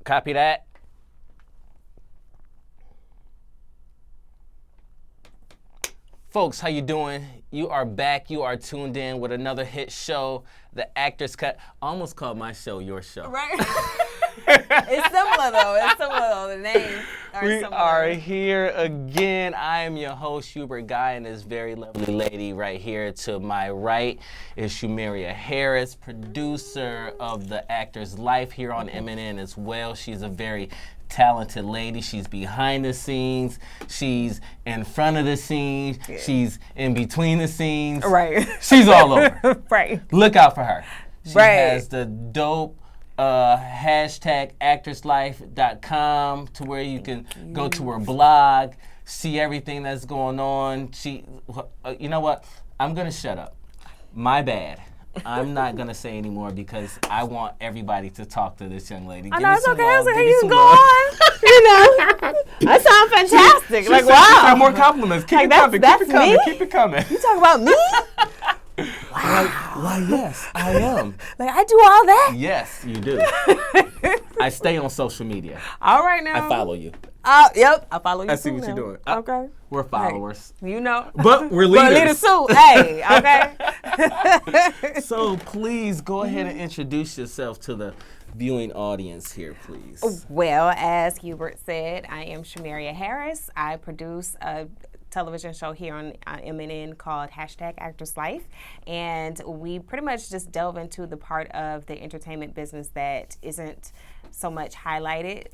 Copy that. Folks, how you doing? You are back. You are tuned in with another hit show, The Actor's Cut. I almost called my show your show. Right. It's similar though. The names are similar. We are here again. I am your host, Hubert Guy, and this very lovely lady right here to my right is SHUMERRIA Harris, producer of The Actor's Life here on MNN as well. She's a very talented lady. She's behind the scenes. She's in front of the scenes. Yeah. She's in between the scenes. Right. She's all over. Right. Look out for her. She right. has the dope hashtag actorslife.com to where you can go to her blog, see everything that's going on. You know what? I'm going to shut up. My bad. I'm not going to say anymore because I want everybody to talk to this young lady. I know, it's okay. I was like, hey, you go on. You know, that sounds fantastic. She like, said, wow. She said more compliments. Keep it coming. Keep it coming. Keep it coming. You talk about me? Wow. Why, yes, I am. Like, I do all that? Yes, you do. I stay on social media. All right, now. I follow you. Yep, I follow you. I see what you're doing. Okay. We're followers. Hey, you know. But we're leaders. We're leaders too. Hey, okay. So please go ahead and introduce yourself to the viewing audience here, please. Well, as Hubert said, I am SHUMERRIA Harris. I produce a television show here on MNN called hashtag Actors Life, and we pretty much just delve into the part of the entertainment business that isn't so much highlighted.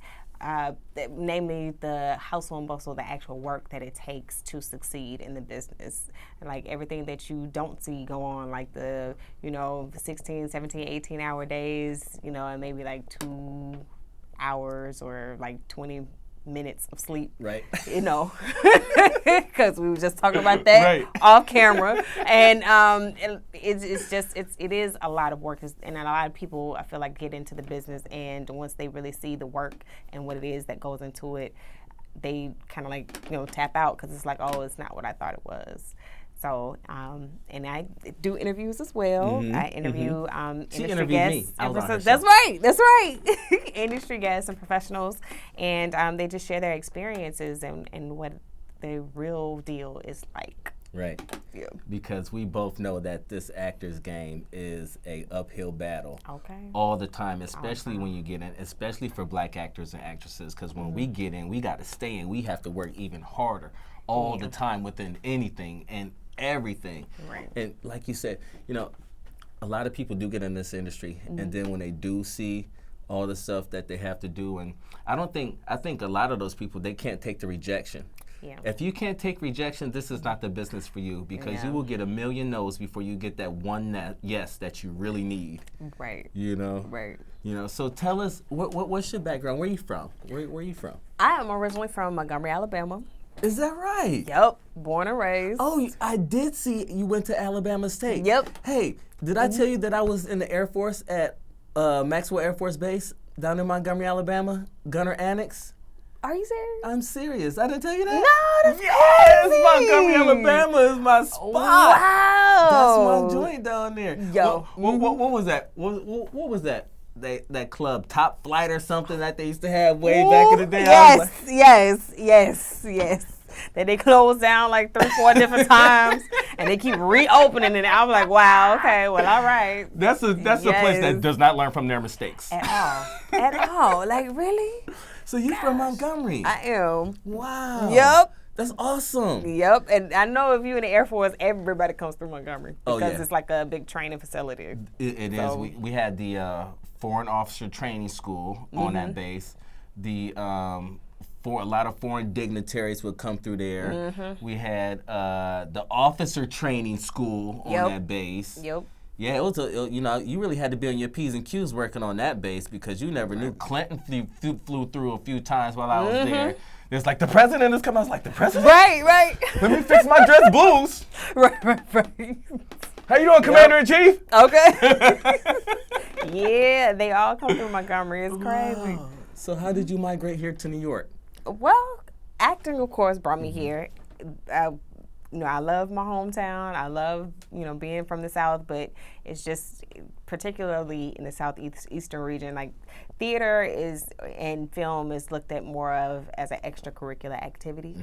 Namely the hustle and bustle, the actual work that it takes to succeed in the business. Like everything that you don't see go on, like the 16, 17, 18-hour days, and maybe like 2 hours or like 20 minutes of sleep. Right. Because we were just talking about that off camera. And it is a lot of work. And a lot of people, I feel like, get into the business, and once they really see the work and what it is that goes into it, they kind of tap out because it's like, oh, it's not what I thought it was. So, and I do interviews as well. Mm-hmm. I interview industry guests. That's right. Industry guests and professionals, and they just share their experiences and what the real deal is like. Right. Yeah. Because we both know that this actor's game is a uphill battle. Okay. All the time, especially when you get in, especially for black actors and actresses, because when we get in, we got to stay in. We have to work even harder all the time within anything and everything. Right. And like you said, a lot of people do get in this industry, and then when they do see all the stuff that they have to do, and I think a lot of those people, they can't take the rejection. Yeah. If you can't take rejection, this is not the business for you, because you will get a million no's before you get that one yes that you really need. Right. Right. So tell us, what's your background? Where are you from? Where are you from? I am originally from Montgomery, Alabama. Is that right? Yep. Born and raised. Oh, I did see you went to Alabama State. Yep. Hey, did I tell you that I was in the Air Force at Maxwell Air Force Base down in Montgomery, Alabama, Gunner Annex? Are you serious? I'm serious. I didn't tell you that? No, that's crazy. Montgomery, Alabama is my spot. Wow. That's my joint down there. Yo. What was that? What was that? That club, Top Flight or something that they used to have way back in the day? Yes. That they closed down like 3-4 different times, and they keep reopening it. I was like, wow, okay, well, all right. That's a place that does not learn from their mistakes. At all. Like, really? So you from Montgomery? I am. Wow. Yep. That's awesome. Yep, and I know if you're in the Air Force, everybody comes through Montgomery because it's like a big training facility. It is. We had the Foreign Officer Training School on that base. For a lot of foreign dignitaries would come through there. Mm-hmm. We had the Officer Training School on that base. Yep. Yeah, it was you really had to be on your P's and Q's working on that base because you never knew. Clinton flew through a few times while I was there. It's like, the president is coming. I was like, the president? Right. Let me fix my dress blues. Right. How you doing, Commander-in-Chief? Okay. Yeah, they all come through Montgomery. It's crazy. Wow. So how did you migrate here to New York? Well, acting, of course, brought me here. I love my hometown. I love, being from the South, but it's just particularly in the southeastern region, like theater and film is looked at more of as an extracurricular activity,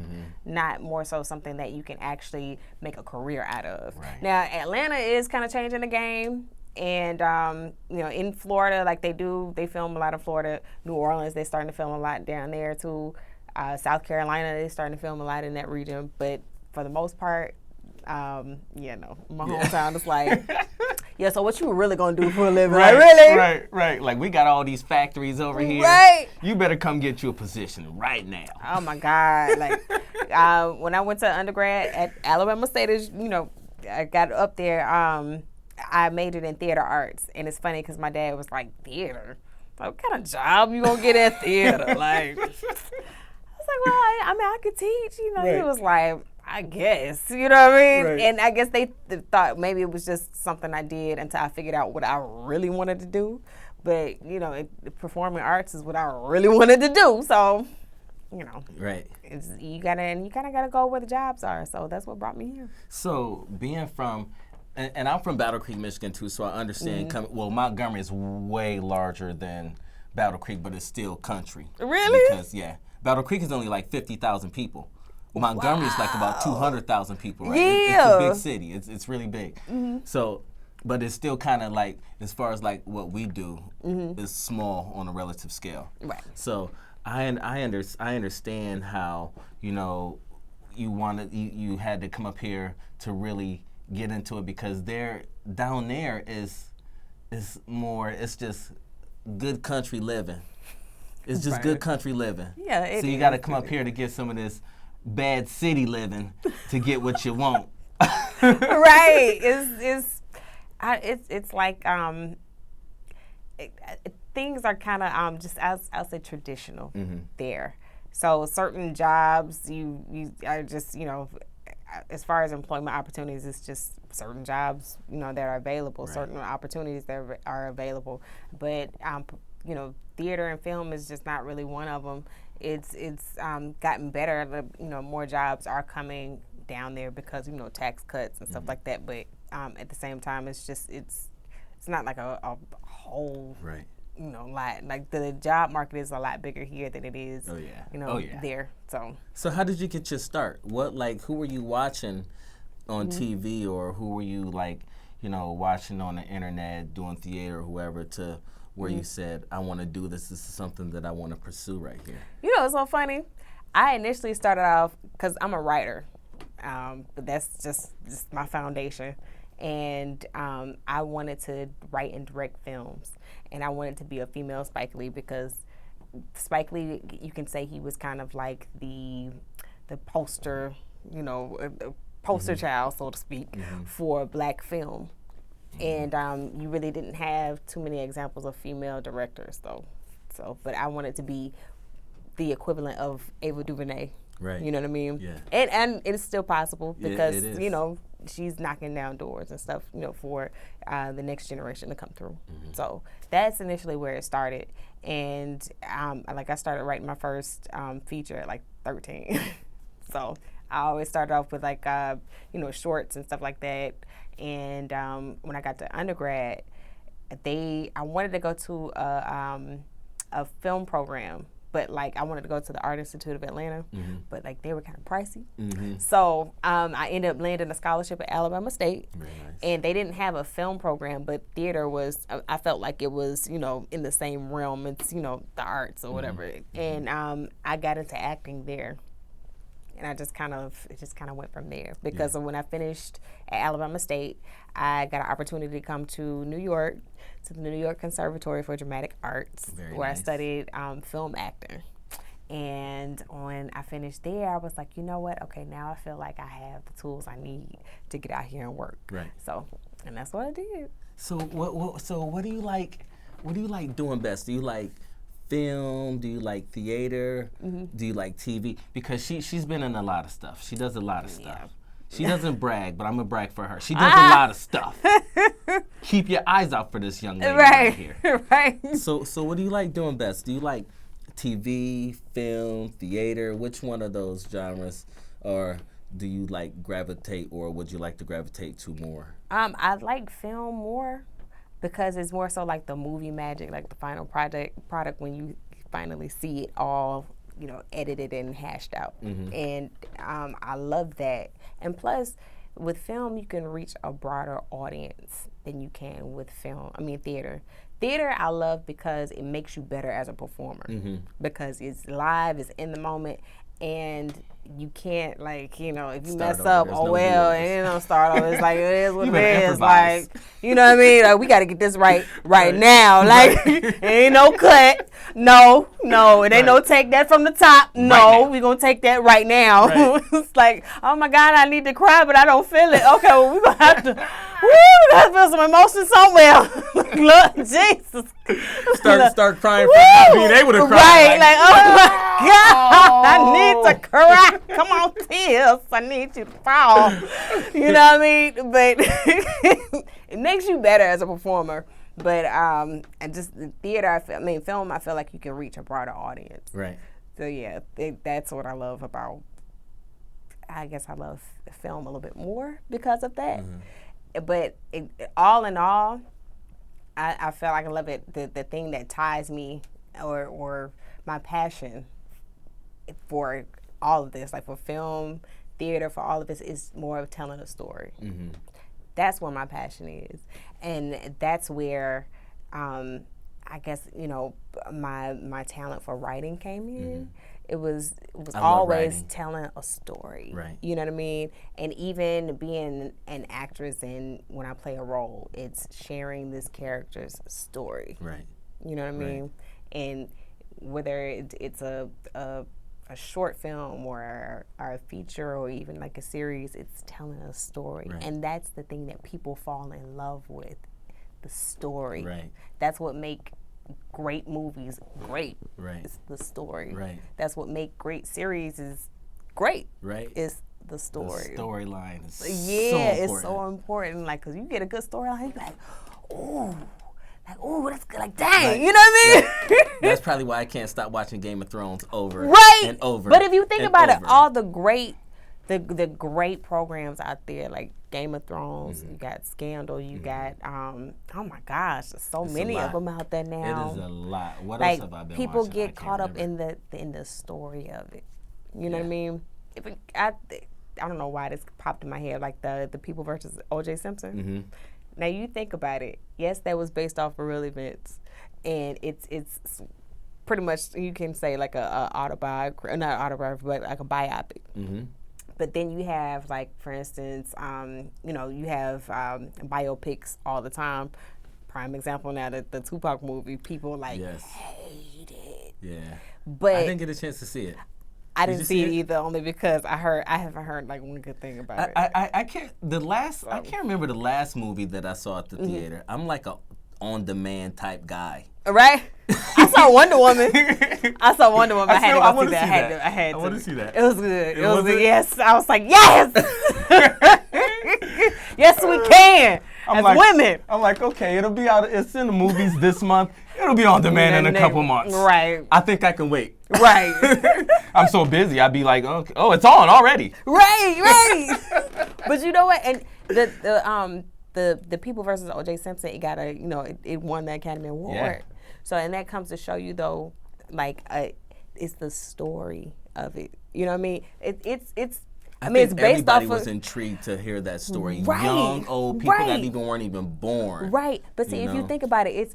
not more so something that you can actually make a career out of. Right. Now, Atlanta is kind of changing the game. And, in Florida, like they film a lot in Florida. New Orleans, they're starting to film a lot down there too. South Carolina, they're starting to film a lot in that region. But for the most part, my hometown is like, yeah, so what you really going to do for a living? Right, like, really? Right. Like, we got all these factories over here. Right. You better come get you a position right now. Oh, my God. Like, when I went to undergrad at Alabama State, I got up there, I majored in theater arts, and it's funny because my dad was like, theater? Like, what kind of job you gonna get at theater? Like, I was like, well, I could teach, Right. He was like, I guess, you know what I mean? Right. And I guess they thought maybe it was just something I did until I figured out what I really wanted to do. But, performing arts is what I really wanted to do, so, Right. you kind of gotta go where the jobs are, so that's what brought me here. So, being from, and I'm from Battle Creek, Michigan too, so I understand. Montgomery is way larger than Battle Creek, but it's still country. Really? Because, Battle Creek is only like 50,000 people. Montgomery is like about 200,000 people, right? It's a big city. It's really big. So, but it's still kind of like, as far as like what we do, is small on a relative scale. Right. So, I understand how, you had to come up here to really get into it, because down there is more, it's just good country living. It's just good country living. Yeah, so you got to come up here to get some of this bad city living to get what you want. Right. It's like things are kind of just, I'll say, traditional there. So certain jobs you are just, as far as employment opportunities, it's just certain jobs, that are available, Right. certain opportunities that are available. But, theater and film is just not really one of them. It's gotten better. More jobs are coming down there because, tax cuts and stuff like that. But at the same time, it's not like a whole, Right. lot. Like the job market is a lot bigger here than it is, there. So how did you get your start? Who were you watching on TV, or who were you watching on the internet, doing theater or whoever, to where you said, I want to do this. This is something that I want to pursue right here? It's so funny. I initially started off because I'm a writer, but that's just my foundation. And I wanted to write and direct films, and I wanted to be a female Spike Lee, because Spike Lee, you can say he was kind of like the poster, poster child, so to speak, for black film. And you really didn't have too many examples of female directors, though. But I wanted to be the equivalent of Ava DuVernay. Right. You know what I mean? Yeah. And it's still possible, because, it is. She's knocking down doors and stuff, for the next generation to come through. So that's initially where it started. And I started writing my first feature at like 13. So I always started off with shorts and stuff like that. And when I got to undergrad, I wanted to go to a film program, but I wanted to go to the Art Institute of Atlanta, but they were kind of pricey. So I ended up landing a scholarship at Alabama State. Very nice. And they didn't have a film program, but theater was, I felt like it was, in the same realm. It's, the arts or whatever. And I got into acting there. And it just kind of went from there, because when I finished at Alabama State, I got an opportunity to come to New York, to the New York Conservatory for Dramatic Arts, where I studied film acting. And when I finished there, I was like, you know what? Okay, now I feel like I have the tools I need to get out here and work. Right. So, and that's what I did. So what do you like? What do you like doing best? Do you like film? Do you like theater? Do you like TV? Because she's been in a lot of stuff. She does a lot of stuff. She doesn't brag, but I'm gonna brag for her. She does a lot of stuff. Keep your eyes out for this young lady right here. Right. So what do you like doing best? Do you like TV, film, theater? Which one of those genres, or do you like gravitate, or would you like to gravitate to more? I like film more because it's more so like the movie magic, like the final product when you finally see it all, edited and hashed out. And I love that. And plus, with film, you can reach a broader audience than you can with theater. Theater I love because it makes you better as a performer because it's live, it's in the moment, and you can't if you mess up, and you don't start over. It's like it is what it is. Like, you know what I mean? Like, we got to get this right now. Like, it ain't no cut. No, it ain't no take that from the top. No, we're gonna take that right now. Right. It's like, oh my God, I need to cry, but I don't feel it. Okay, well, we're gonna have to. We gotta feel some emotion somewhere. Look, Jesus. Start crying for being able to cry. Right, like, oh my God, I need to cry. Come on, tears. I need you to fall. You know what I mean? But it makes you better as a performer. But and just the theater, film, I feel like you can reach a broader audience. Right. So yeah, that's what I love about. I guess I love film a little bit more because of that. But all in all, I feel like I love it. The thing that ties me or my passion for all of this, like for film, theater, for all of this, is more of telling a story. That's where my passion is, and that's where I guess my talent for writing came in. It was always telling a story. Right. You know what I mean? And even being an actress, and when I play a role, it's sharing this character's story. Right. You know what I mean? And whether it's a short film or a feature or even like a series, it's telling a story. Right. And that's the thing that people fall in love with, the story. Right. That's what make great movies great. Right. It's the story. Right. That's what make great series is great. Right. It's the story. The storyline is it's so important. Like, cause you get a good storyline, you be like, ooh. That's good. Like, dang, right. You know what I mean? That's probably why I can't stop watching Game of Thrones over and over. But if you think about it, all the great programs out there, like Game of Thrones, you got Scandal, you got oh my gosh, there's so many of them out there now. It is a lot. What like, else have I been people watching? get caught up in the story of it. You know what I mean? I don't know why this popped in my head, like the People versus O.J. Simpson. Now you think about it. Yes, that was based off of real events, and it's pretty much, you can say like a autobiography, not autobiography, but like a biopic. But then you have, like, for instance, you have biopics all the time. Prime example now, the Tupac movie, people hate it. Yeah. But I didn't get a chance to see it. I didn't see it either, only because I haven't heard like one good thing about it. I can't remember the last movie that I saw at the theater. I'm like a on-demand type guy. Right? I saw Wonder Woman. I had to go see that. I want to see that. It was good. It was good. Yes. I was like, yes! Yes, we can. Women. I'm like, okay, it'll be out. It's in the movies this month. It'll be on demand in a couple months. Right. I think I can wait. Right. I'm so busy. I'd be like, okay, oh, it's on already. Right. But you know what? And the People versus O.J. Simpson, it got it won the Academy Award. Yeah. So, and that comes to show you though, like, it's the story of it. You know what I mean? It's it's based everybody off was intrigued to hear that story. Right, young, old, people that weren't even born. Right, but see, if you think about it,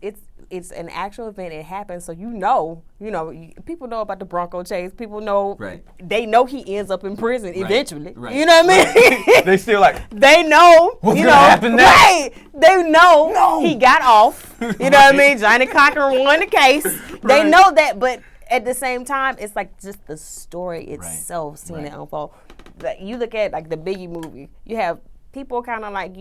it's an actual event. It happened, so people know about the Bronco chase. People know, they know he ends up in prison eventually. Right. You know what I mean? Right. They still they know what's gonna happen next. Right, they know he got off. You know what I mean? Johnny Cochran won the case. They know that, but at the same time, it's like just the story itself, seeing it unfold. Like, you look at like the Biggie movie, you have people kind of like,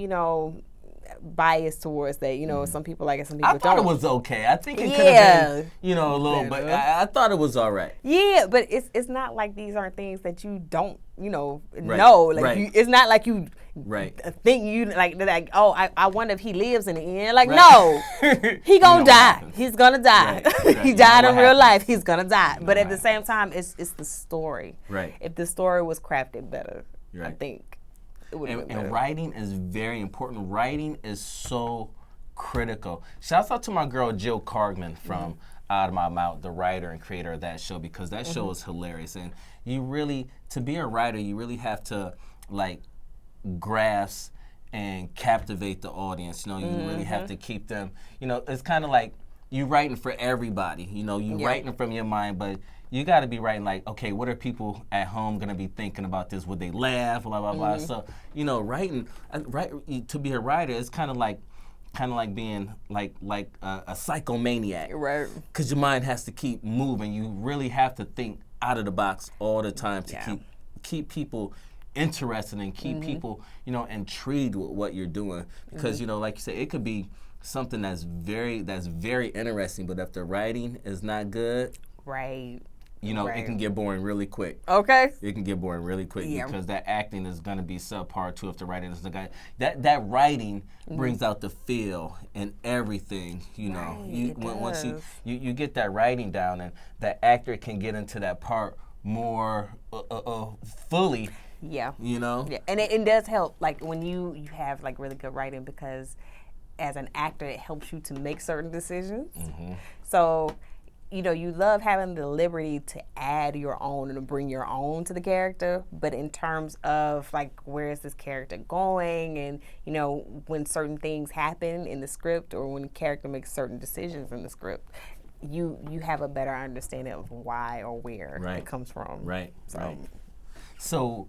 biased towards that. Some people like it, some people don't. I thought it was okay. I think it could have been, a little, but I thought it was all right. Yeah, but it's not like these aren't things that you don't, know. Like, it's not like you think you like, oh, I wonder if he lives in the end. Like, no, he gonna die. He's gonna die. He died in real life. He's gonna die. But at the same time, it's the story. Right. If the story was crafted better, I think it would have been better. And writing is very important. Writing is so critical. Shouts out to my girl Jill Cargman from Out of My Mouth, the writer and creator of that show, because that show is hilarious. And you really, to be a writer, you really have to like grasp and captivate the audience. You know, you really have to keep them, you know, it's kind of like you writing for everybody. You know, you writing from your mind, but you got to be writing like, okay, what are people at home going to be thinking about this? Would they laugh? Blah, blah, blah. So, you know, writing, to be a writer, it's kind of like being like a psychomaniac. Right. Because your mind has to keep moving. You really have to think out of the box all the time to keep people interested and keep people, you know, intrigued with what you're doing. Because, you know, like you said, it could be something that's very interesting, but if the writing is not good, you know, it can get boring really quick. Okay. It can get boring really quick because that acting is going to be subpar too if the writing is the guy. That writing brings out the feel and everything, you know. Once you get that writing down, and the actor can get into that part more fully. Yeah. You know? Yeah. And it does help, like, when you have, like, really good writing, because as an actor, it helps you to make certain decisions. So, you know, you love having the liberty to add your own and to bring your own to the character, but in terms of, like, where is this character going, and, you know, when certain things happen in the script or when the character makes certain decisions in the script, you have a better understanding of why or where it comes from. So,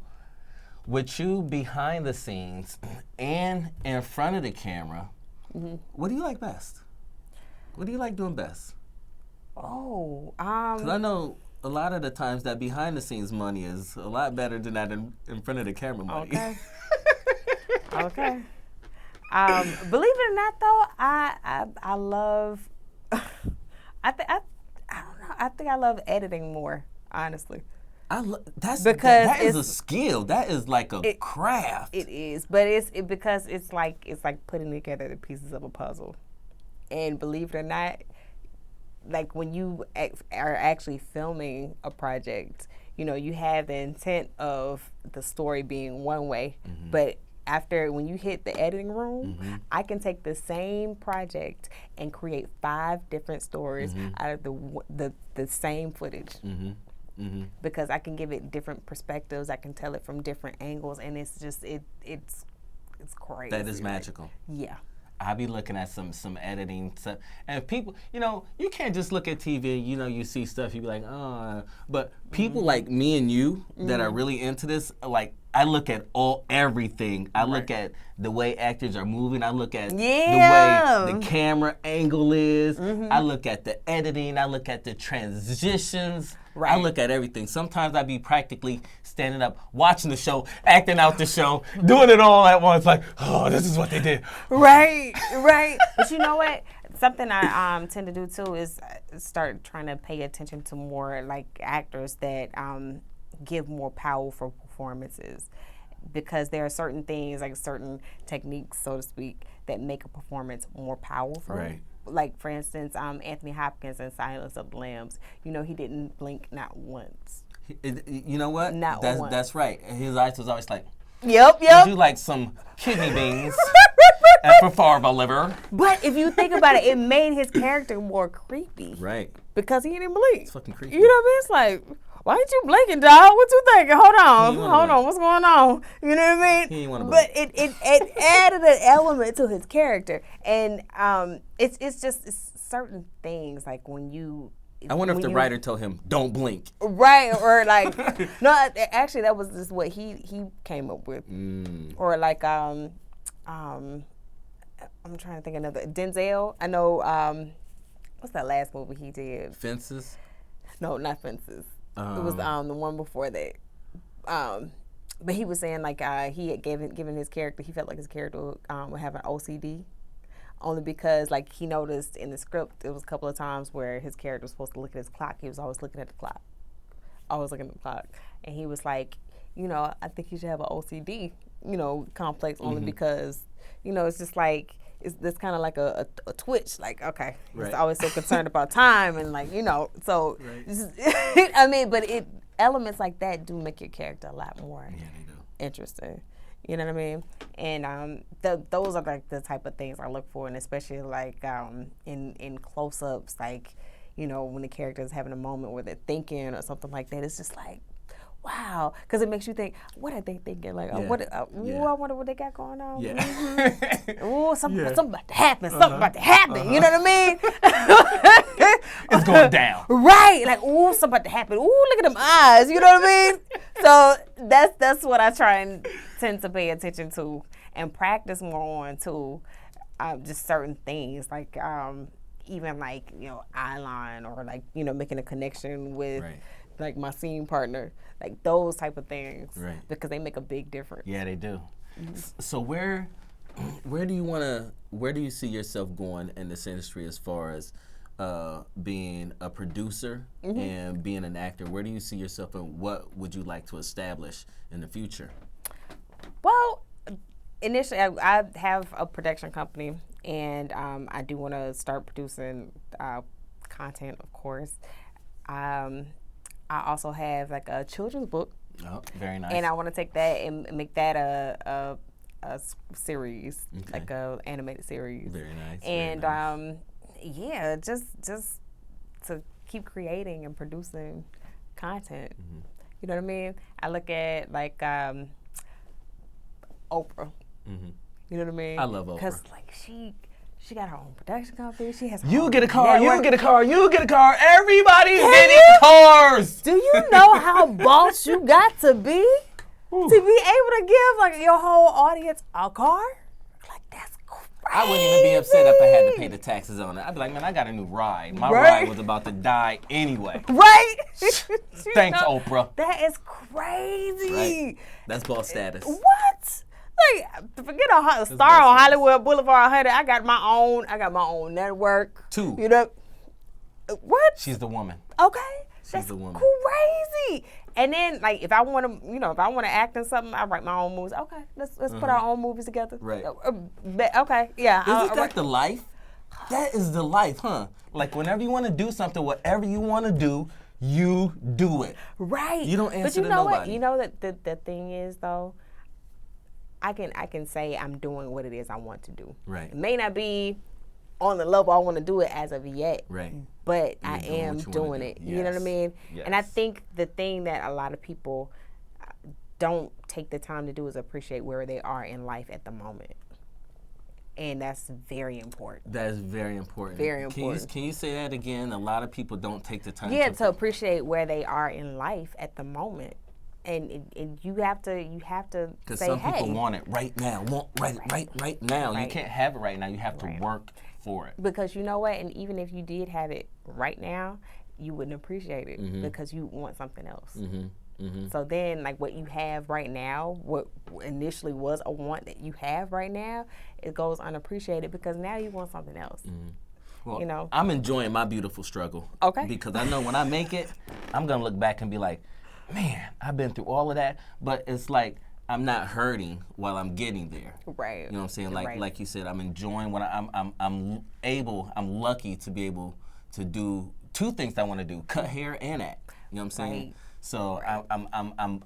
with you behind the scenes and in front of the camera, what do you like best? What do you like doing best? Because I know a lot of the times that behind the scenes money is a lot better than that in front of the camera money. Okay. Believe it or not, though, I love. I don't know. I think I love editing more, honestly. That is a skill. That is like a craft. It is, but because it's like putting together the pieces of a puzzle. And believe it or not, like when you are actually filming a project, you know, you have the intent of the story being one way, but when you hit the editing room, I can take the same project and create 5 different stories out of the same footage. Because I can give it different perspectives, I can tell it from different angles, and it's just it's crazy. That is magical. Yeah. I be looking at some editing stuff, and people, you know, you can't just look at TV. You know, you see stuff, you be like, oh. But people like me and you that are really into this, like, I look at everything. I look at the way actors are moving. I look at the way the camera angle is. I look at the editing. I look at the transitions. I look at everything. Sometimes I be practically standing up, watching the show, acting out the show, doing it all at once, like, oh, this is what they did. Right. But you know what? Something I tend to do too is start trying to pay attention to more like actors that give more powerful performances, because there are certain things, like certain techniques, so to speak, that make a performance more powerful. Like, for instance, Anthony Hopkins in Silence of the Lambs. You know, he didn't blink not once. You know what? Not once. That's right. His eyes was always like, Yep. Would you like some kidney beans and fava liver? But if you think about it, it made his character more creepy. Right. Because he didn't blink. It's fucking creepy. You know what I mean? It's like, why ain't you blinking, dog? What you thinking? Hold on, what's going on? You know what I mean? He didn't want to blink. But it added an element to his character, and it's certain things, like when you. I wonder if the writer told him, don't blink. Right, or like, no, actually that was just what he came up with. Or like, I'm trying to think of another. Denzel, I know, what's that last movie he did? Fences? No, not Fences. It was the one before that. But he was saying, like, he had given his character, he felt like his character would have an OCD. Only because, like, he noticed in the script, there was a couple of times where his character was supposed to look at his clock. He was always looking at the clock. And he was like, you know, I think you should have an OCD, you know, complex, only because, you know, it's just like, it's kind of like a twitch. Like, okay, he's always so concerned about time and, like, you know, so, I mean, but elements like that do make your character a lot more interesting. You know what I mean? And those are like the type of things I look for, and especially like in close-ups, like, you know, when the character is having a moment where they're thinking or something like that. It's just like, wow, because it makes you think, what are they thinking? Like, I wonder what they got going on. Yeah. Mm-hmm. Ooh, something about to happen. Something about to happen. You know what I mean? It's going down. Right. Like, ooh, something about to happen. Ooh, look at them eyes. You know what I mean? So that's what I try and tend to pay attention to and practice more on too. Just certain things like even like, you know, eye line or like, you know, making a connection with like my scene partner, like those type of things, because they make a big difference. Yeah, they do. So where do you see yourself going in this industry as far as being a producer and being an actor? Where do you see yourself, and what would you like to establish in the future? Well, initially, I have a production company, and I do want to start producing content, of course. I also have like a children's book. Oh, very nice. And I want to take that and make that a series, like a animated series. Very nice. And very nice. Yeah, just to keep creating and producing content. You know what I mean? I look at like Oprah. You know what I mean? I love Oprah. Because like she got her own production company. She has her You own get a car, network. you get a car, you get a car. Everybody's getting cars. Do you know how boss you got to be to be able to give like your whole audience a car? Like, that's crazy. I wouldn't even be upset if I had to pay the taxes on it. I'd be like, man, I got a new ride. My ride was about to die anyway. Right? Thanks, Oprah. That is crazy. Right. That's boss status. What? Like, forget a star on Hollywood Boulevard 100. I got my own network. 2. You know what? She's the woman. Okay. She's the woman. Crazy. And then, like, if I want to act in something, I write my own movies. Okay, let's put our own movies together. Right. Okay, yeah. Isn't that the life? That is the life, huh? Like, whenever you want to do something, whatever you want to do, you do it. Right. You don't answer to nobody. But you know what? You know that the thing is, though, I can say I'm doing what it is I want to do. Right. It may not be on the level I want to do it as of yet. Right. But I am doing it. Yes. You know what I mean? Yes. And I think the thing that a lot of people don't take the time to do is appreciate where they are in life at the moment. And that's very important. That is very important. Very important. Can you say that again? A lot of people don't take the time to appreciate where they are in life at the moment. And you have to say, because some hey. people want it right now, right now. Right. You can't have it right now. You have to work for it. Because you know what? And even if you did have it right now, you wouldn't appreciate it because you want something else. So then, like, what you have right now, what initially was a want that you have right now, it goes unappreciated because now you want something else. Well, you know? I'm enjoying my beautiful struggle. Okay. Because I know when I make it, I'm going to look back and be like, man, I've been through all of that, but it's like I'm not hurting while I'm getting there. Right. You know what I'm saying? Like you said, I'm enjoying what I'm lucky to be able to do 2 things I want to do: cut hair and act. You know what I'm saying? Right. So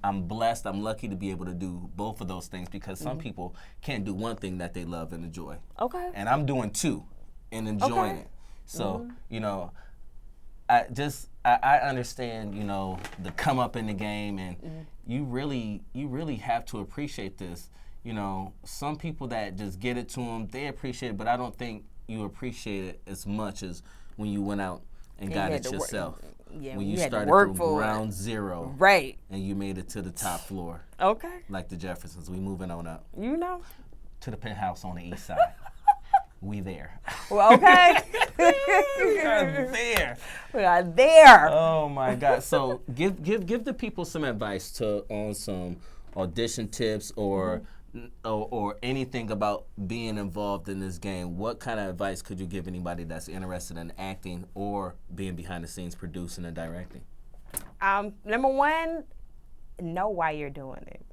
I'm blessed. I'm lucky to be able to do both of those things because some people can't do one thing that they love and enjoy. Okay. And I'm doing 2 and enjoying it. So you know, I understand, you know, the come up in the game, and you really have to appreciate this. You know, some people that just get it to them, they appreciate it, but I don't think you appreciate it as much as when you went out and got it yourself. When you started from ground zero. Right. And you made it to the top floor. Okay. Like the Jeffersons. We moving on up. You know. To the penthouse on the east side. We there. Well, okay. We are there. We are there. Oh my God! So give the people some advice on some audition tips or anything about being involved in this game. What kind of advice could you give anybody that's interested in acting or being behind the scenes, producing and directing? Number 1, know why you're doing it.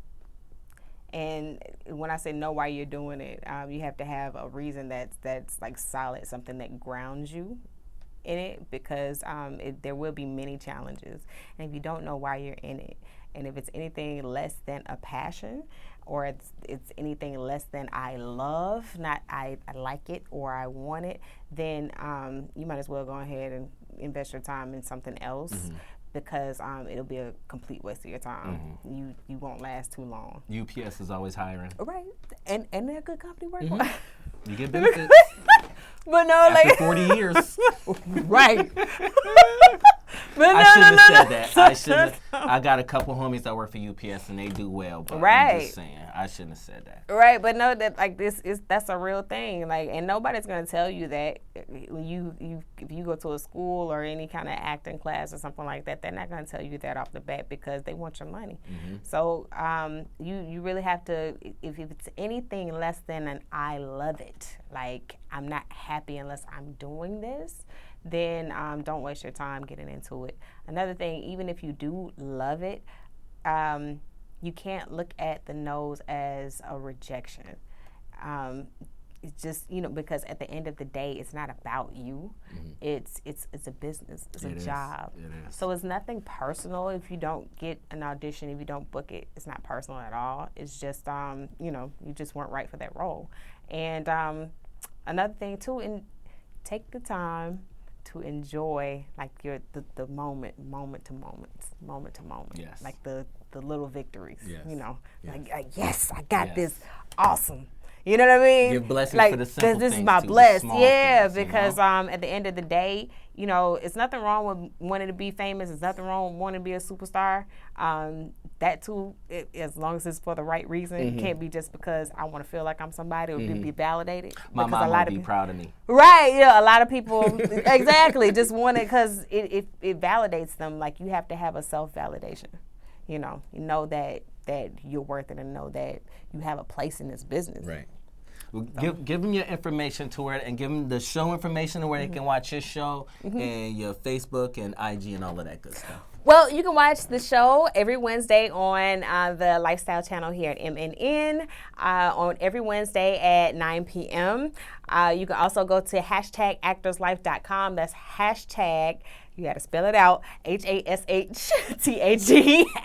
And when I say know why you're doing it, you have to have a reason that's like solid, something that grounds you in it because there will be many challenges. And if you don't know why you're in it, and if it's anything less than a passion, or it's anything less than I love, not I like it or I want it, then you might as well go ahead and invest your time in something else. Because it'll be a complete waste of your time. You won't last too long. UPS is always hiring. Right, and they're a good company to work for. You get benefits. But no, After like 40 years. right. But I no, shouldn't no, have no, said no. that. I shouldn't. I got a couple homies that work for UPS and they do well. But I'm just saying, I shouldn't have said that. Right, but no, that like that's a real thing. Like, and nobody's gonna tell you that when if you go to a school or any kind of acting class or something like that, they're not gonna tell you that off the bat because they want your money. So you really have to, if it's anything less than an I love it, like I'm not happy unless I'm doing this, then don't waste your time getting into it. Another thing, even if you do love it, you can't look at the no's as a rejection. It's just, because at the end of the day, it's not about you. It's a business. It's a job. It is. So it's nothing personal. If you don't get an audition, if you don't book it, it's not personal at all. It's just, you just weren't right for that role. And another thing too, take the time to enjoy like the moment to moment. Yes. Like the little victories. Yes. Like yes, I got this. Awesome. You know what I mean? Give blessings like, for the simple things. This is my too, bless. the small Yeah, things, because at the end of the day, it's nothing wrong with wanting to be famous. There's nothing wrong with wanting to be a superstar. That too, as long as it's for the right reason, it can't be just because I want to feel like I'm somebody or be validated. My because mom would be proud of me. Right, yeah, a lot of people, exactly, just want it because it validates them. Like, you have to have a self-validation. You know that you're worth it and know that you have a place in this business. Right. Well, give them your information to where, and give them the show information to where they can watch your show and your Facebook and IG and all of that good stuff. Well, you can watch the show every Wednesday on the Lifestyle channel here at MNN, on every Wednesday at 9 p.m. You can also go to #actorslife.com. That's hashtag, you got to spell it out, HASHTAG,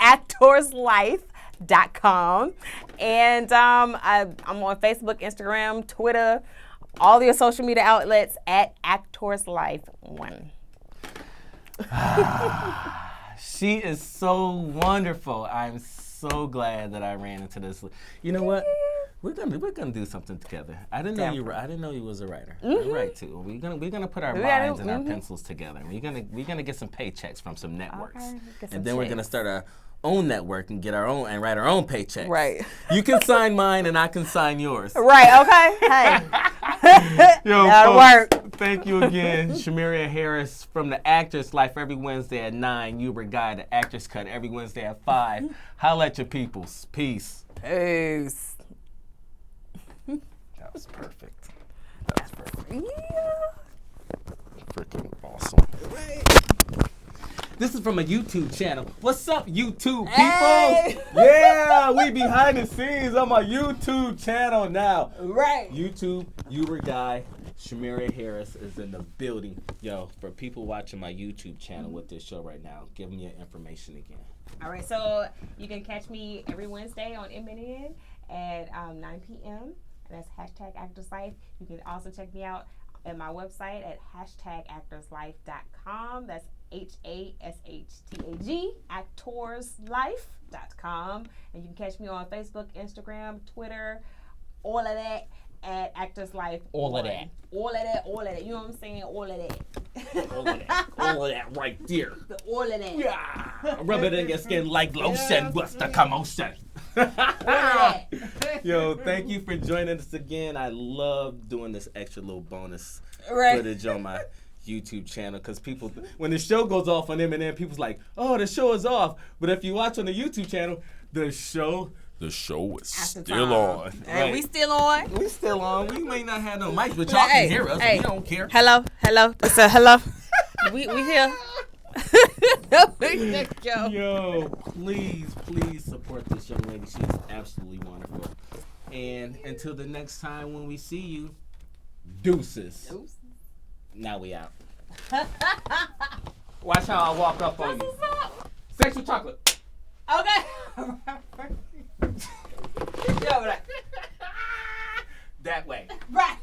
actorslife.com. And I'm on Facebook, Instagram, Twitter, all your social media outlets at actorslife1. She is so wonderful. I'm so glad that I ran into this. You know what? We're gonna do something together. I didn't know you was a writer. You're right too. We're gonna put our minds and our pencils together. We're gonna get some paychecks from some networks, and then we're gonna start our own network and get our own and write our own paychecks. Right. You can sign mine and I can sign yours. Right. Okay. Hey. Yo, that'll folks, work. Thank you again, SHUMERRIA Harris from The Actor's Life every Wednesday at 9. Hubert Guy, The Actor's Cut every Wednesday at 5. Holla at your peoples. Peace. Peace. That was perfect. That was perfect. Yeah. Freaking awesome. This is from a YouTube channel. What's up, YouTube people? Hey. Yeah, we behind the scenes on my YouTube channel now. Right. YouTube, Hubert Guy, SHUMERRIA Harris is in the building. Yo, for people watching my YouTube channel with this show right now, give them your information again. All right, so you can catch me every Wednesday on MNN at 9 p.m. And that's #ActorsLife. You can also check me out at my website at #actorslife.com. That's HASHTAG, actorslife.com. And you can catch me on Facebook, Instagram, Twitter, all of that at Actors Life. All of that. All of that, all of that. You know what I'm saying? All of that. All of that. All of that right there. All of that. Yeah. Rub it in your skin like lotion. What's the commotion? All of that. Yo, thank you for joining us again. I love doing this extra little bonus Right. footage on my YouTube channel because people, when the show goes off on M&M, people's like, oh, the show is off. But if you watch on the YouTube channel, the show is still on. And Right. we still on. We still on. We may not have no mics, but y'all can hear us. Hey. We don't care. Hello. It's a hello. we here. Yo, please support this young lady. She's absolutely wonderful. And until the next time when we see you, deuces. Now we out. Watch how I walk up on you. What's up? Sexual chocolate. Okay. Yeah, that way. Right.